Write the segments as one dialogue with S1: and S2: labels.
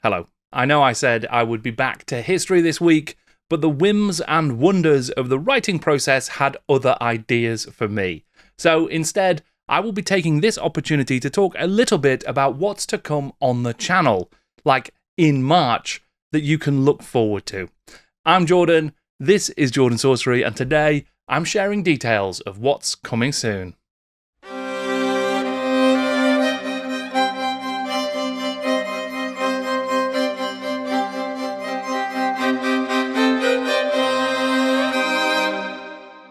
S1: Hello. I know I said I would be back to history this week, but the whims and wonders of the writing process had other ideas for me. So instead, I will be taking this opportunity to talk a little bit about what's to come on the channel, like in March, that you can look forward to. I'm Jordan, this is Jordan Sorcery, and today I'm sharing details of what's coming soon.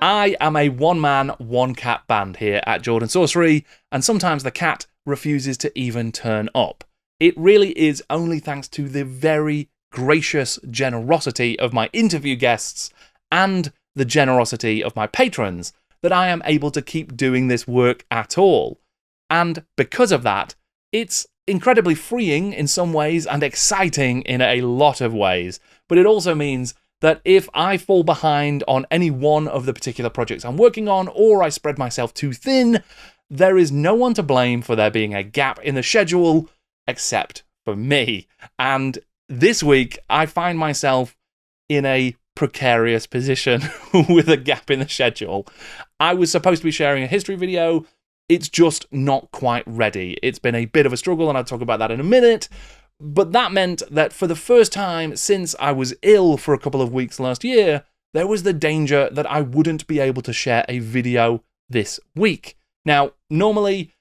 S1: I am a one-man, one-cat band here at Jordan Sorcery, and sometimes the cat refuses to even turn up. It really is only thanks to the very gracious generosity of my interview guests and the generosity of my patrons that I am able to keep doing this work at all. And because of that, it's incredibly freeing in some ways and exciting in a lot of ways, but it also means that if I fall behind on any one of the particular projects I'm working on, or I spread myself too thin, there is no one to blame for there being a gap in the schedule, except for me. And this week, I find myself in a precarious position with a gap in the schedule. I was supposed to be sharing a history video. It's just not quite ready. It's been a bit of a struggle, and I'll talk about that in a minute. But that meant that for the first time since I was ill for a couple of weeks last year, there was the danger that I wouldn't be able to share a video this week. Now, normally,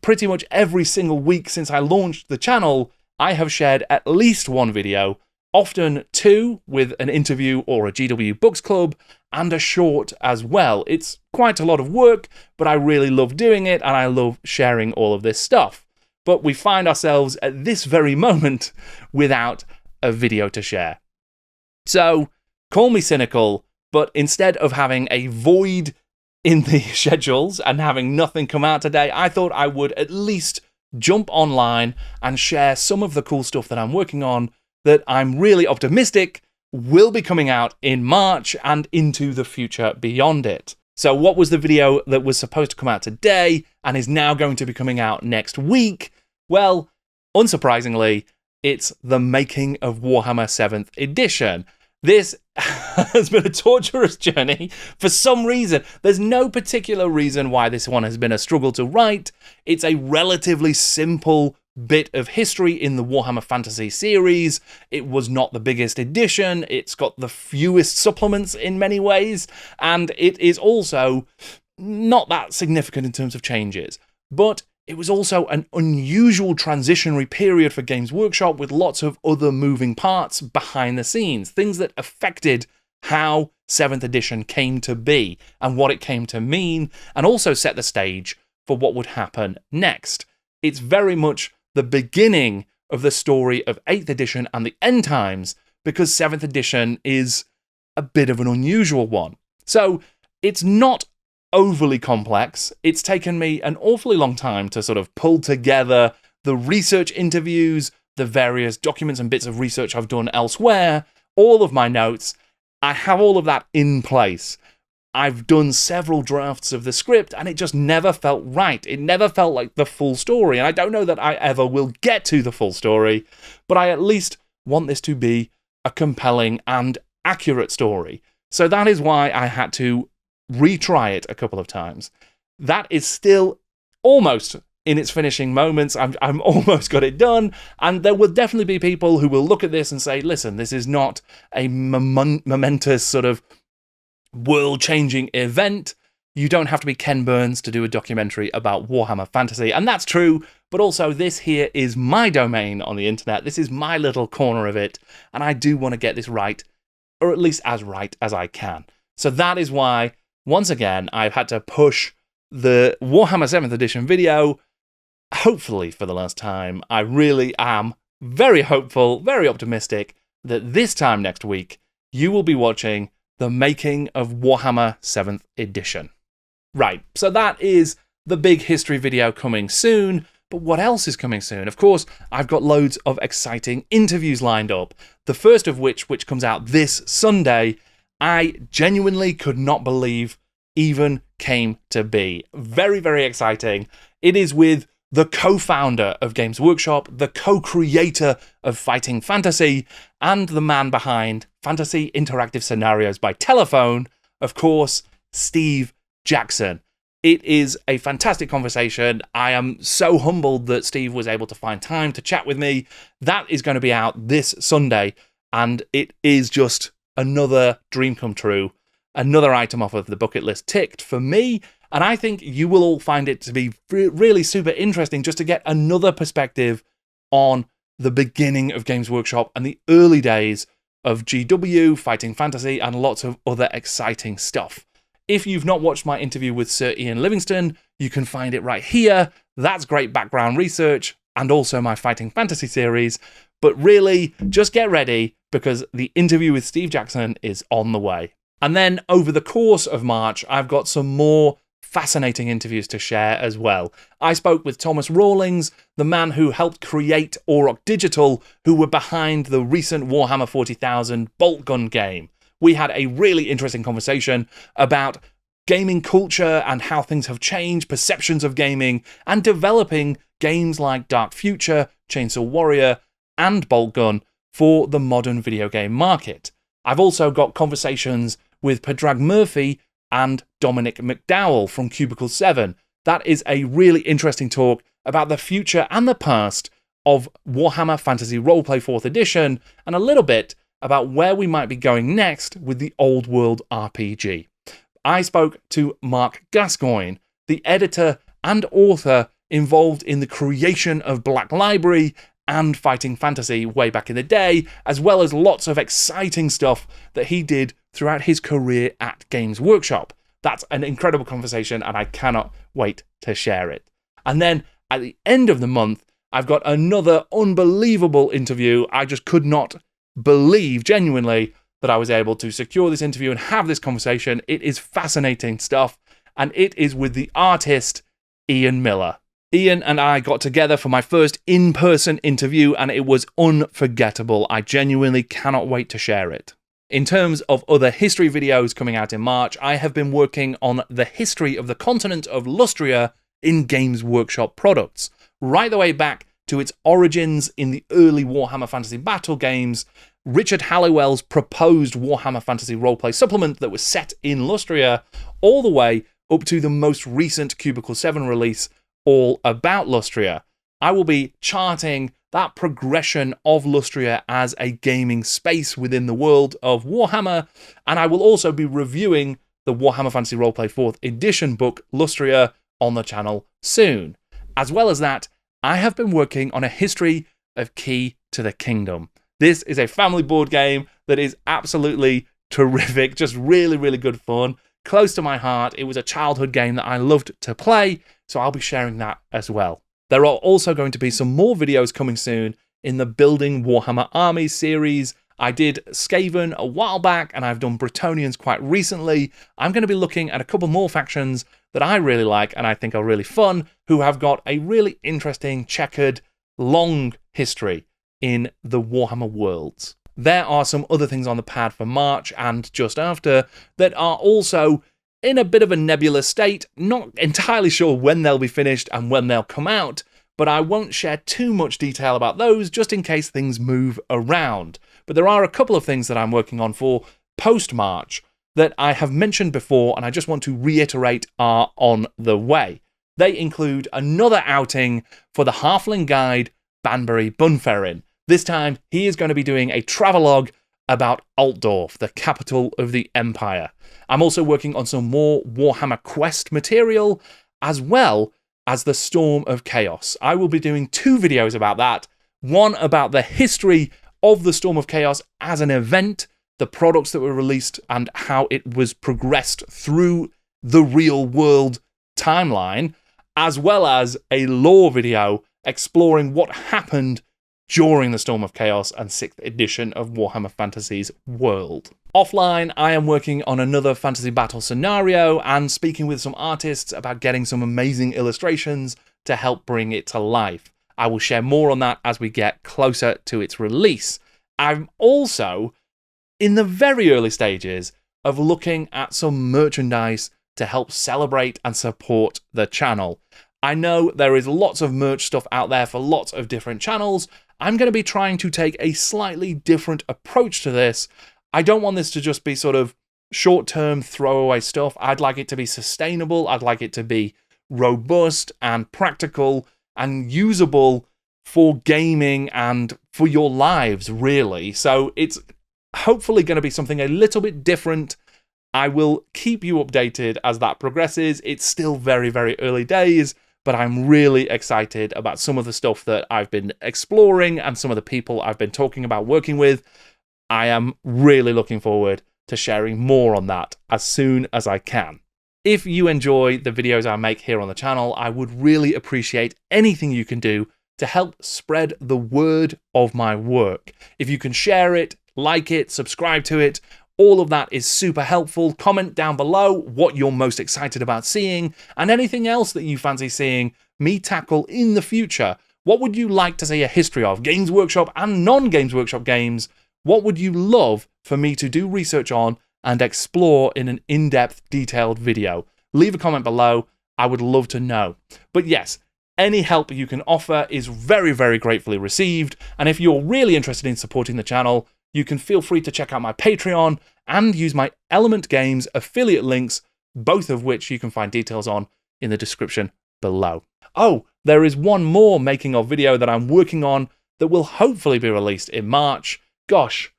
S1: pretty much every single week since I launched the channel, I have shared at least one video, often two with an interview or a GW Books Club, and a short as well. It's quite a lot of work, but I really love doing it, and I love sharing all of this stuff. But we find ourselves at this very moment without a video to share. So, call me cynical, but instead of having a void in the schedules and having nothing come out today, I thought I would at least jump online and share some of the cool stuff that I'm working on that I'm really optimistic will be coming out in March and into the future beyond it. So what was the video that was supposed to come out today and is now going to be coming out next week? Well, unsurprisingly, it's the making of Warhammer 7th edition. This has been a torturous journey for some reason. There's no particular reason why this one has been a struggle to write. It's a relatively simple bit of history in the Warhammer Fantasy series. It was not the biggest edition. It's got the fewest supplements in many ways. And it is also not that significant in terms of changes. But it was also an unusual transitionary period for Games Workshop with lots of other moving parts behind the scenes, things that affected how 7th edition came to be and what it came to mean, and also set the stage for what would happen next. It's very much the beginning of the story of 8th edition and the end times, because 7th edition is a bit of an unusual one. So it's not overly complex. It's taken me an awfully long time to sort of pull together the research interviews, the various documents and bits of research I've done elsewhere, all of my notes. I have all of that in place. I've done several drafts of the script, and it just never felt right. It never felt like the full story, and I don't know that I ever will get to the full story, but I at least want this to be a compelling and accurate story. So that is why I had to retry it a couple of times. That is still almost in its finishing moments. I'm almost got it done, and there will definitely be people who will look at this and say, listen, this is not a momentous sort of world-changing event. You don't have to be Ken Burns to do a documentary about Warhammer Fantasy, and that's true, but also this here is my domain on the internet. This is my little corner of it, and I do want to get this right, or at least as right as I can. So that is why, once again, I've had to push the Warhammer 7th edition video, hopefully for the last time. I really am very hopeful, very optimistic that this time next week, you will be watching the making of Warhammer 7th edition. Right, so that is the big history video coming soon, but what else is coming soon? Of course, I've got loads of exciting interviews lined up, the first of which comes out this Sunday, I genuinely could not believe even came to be. Very, very exciting. It is with the co-founder of Games Workshop, the co-creator of Fighting Fantasy, and the man behind Fantasy Interactive Scenarios by Telephone, of course, Steve Jackson. It is a fantastic conversation. I am so humbled that Steve was able to find time to chat with me. That is going to be out this Sunday, and it is just another dream come true, another item off of the bucket list ticked for me. And I think you will all find it to be really super interesting just to get another perspective on the beginning of Games Workshop and the early days of GW, Fighting Fantasy, and lots of other exciting stuff. If you've not watched my interview with Sir Ian Livingstone, you can find it right here. That's great background research, and also my Fighting Fantasy series. But really, just get ready, because the interview with Steve Jackson is on the way. And then over the course of March, I've got some more fascinating interviews to share as well. I spoke with Thomas Rawlings, the man who helped create Auroch Digital, who were behind the recent Warhammer 40,000 bolt gun game. We had a really interesting conversation about gaming culture and how things have changed, perceptions of gaming, and developing games like Dark Future, Chainsaw Warrior, and Bolt Gun for the modern video game market. I've also got conversations with Padraig Murphy and Dominic McDowell from Cubicle 7. That is a really interesting talk about the future and the past of Warhammer Fantasy Roleplay 4th Edition, and a little bit about where we might be going next with the Old World RPG. I spoke to Mark Gascoigne, the editor and author involved in the creation of Black Library and Fighting Fantasy way back in the day, as well as lots of exciting stuff that he did throughout his career at Games Workshop. That's an incredible conversation, and I cannot wait to share it. And then at the end of the month, I've got another unbelievable interview. I just could not believe genuinely that I was able to secure this interview and have this conversation. It is fascinating stuff, and it is with the artist Ian Miller. Ian and I got together for my first in-person interview, and it was unforgettable. I genuinely cannot wait to share it. In terms of other history videos coming out in March, I have been working on the history of the continent of Lustria in Games Workshop products, right the way back to its origins in the early Warhammer Fantasy Battle games, Richard Halliwell's proposed Warhammer Fantasy Roleplay supplement that was set in Lustria, all the way up to the most recent Cubicle 7 release, all about Lustria. I will be charting that progression of Lustria as a gaming space within the world of Warhammer, and I will also be reviewing the Warhammer Fantasy Roleplay 4th Edition book, Lustria, on the channel soon. As well as that, I have been working on a history of Key to the Kingdom. This is a family board game that is absolutely terrific, just really, really good fun, close to my heart. It was a childhood game that I loved to play, so I'll be sharing that as well. There are also going to be some more videos coming soon in the Building Warhammer Armies series. I did Skaven a while back, and I've done Bretonnians quite recently. I'm going to be looking at a couple more factions that I really like and I think are really fun, who have got a really interesting, checkered, long history in the Warhammer worlds. There are some other things on the pad for March and just after that are also in a bit of a nebulous state, not entirely sure when they'll be finished and when they'll come out, but I won't share too much detail about those just in case things move around. But there are a couple of things that I'm working on for post-March that I have mentioned before and I just want to reiterate are on the way. They include another outing for the Halfling Guide Banbury Bunferin. This time, he is going to be doing a travelogue about Altdorf, the capital of the Empire. I'm also working on some more Warhammer Quest material, as well as the Storm of Chaos. I will be doing 2 videos about that. One about the history of the Storm of Chaos as an event, the products that were released, and how it was progressed through the real world timeline, as well as a lore video exploring what happened during the Storm of Chaos and 6th edition of Warhammer Fantasy's world. Offline, I am working on another fantasy battle scenario and speaking with some artists about getting some amazing illustrations to help bring it to life. I will share more on that as we get closer to its release. I'm also in the very early stages of looking at some merchandise to help celebrate and support the channel. I know there is lots of merch stuff out there for lots of different channels. I'm going to be trying to take a slightly different approach to this. I don't want this to just be sort of short-term throwaway stuff. I'd like it to be sustainable. I'd like it to be robust and practical and usable for gaming and for your lives, really. So it's hopefully going to be something a little bit different. I will keep you updated as that progresses. It's still very, very early days, but I'm really excited about some of the stuff that I've been exploring and some of the people I've been talking about working with. I am really looking forward to sharing more on that as soon as I can. If you enjoy the videos I make here on the channel, I would really appreciate anything you can do to help spread the word of my work. If you can share it, like it, subscribe to it, all of that is super helpful. Comment down below what you're most excited about seeing and anything else that you fancy seeing me tackle in the future. What would you like to see a history of? Games Workshop and non-Games Workshop games. What would you love for me to do research on and explore in an in-depth, detailed video? Leave a comment below. I would love to know. But yes, any help you can offer is very, very gratefully received. And if you're really interested in supporting the channel, you can feel free to check out my Patreon and use my Element Games affiliate links, both of which you can find details on in the description below. Oh, there is one more making of video that I'm working on that will hopefully be released in March. Gosh,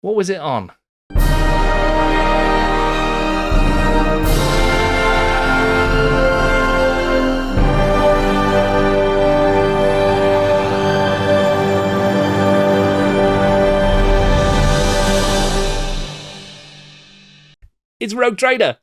S1: what was it on? It's Rogue Trader.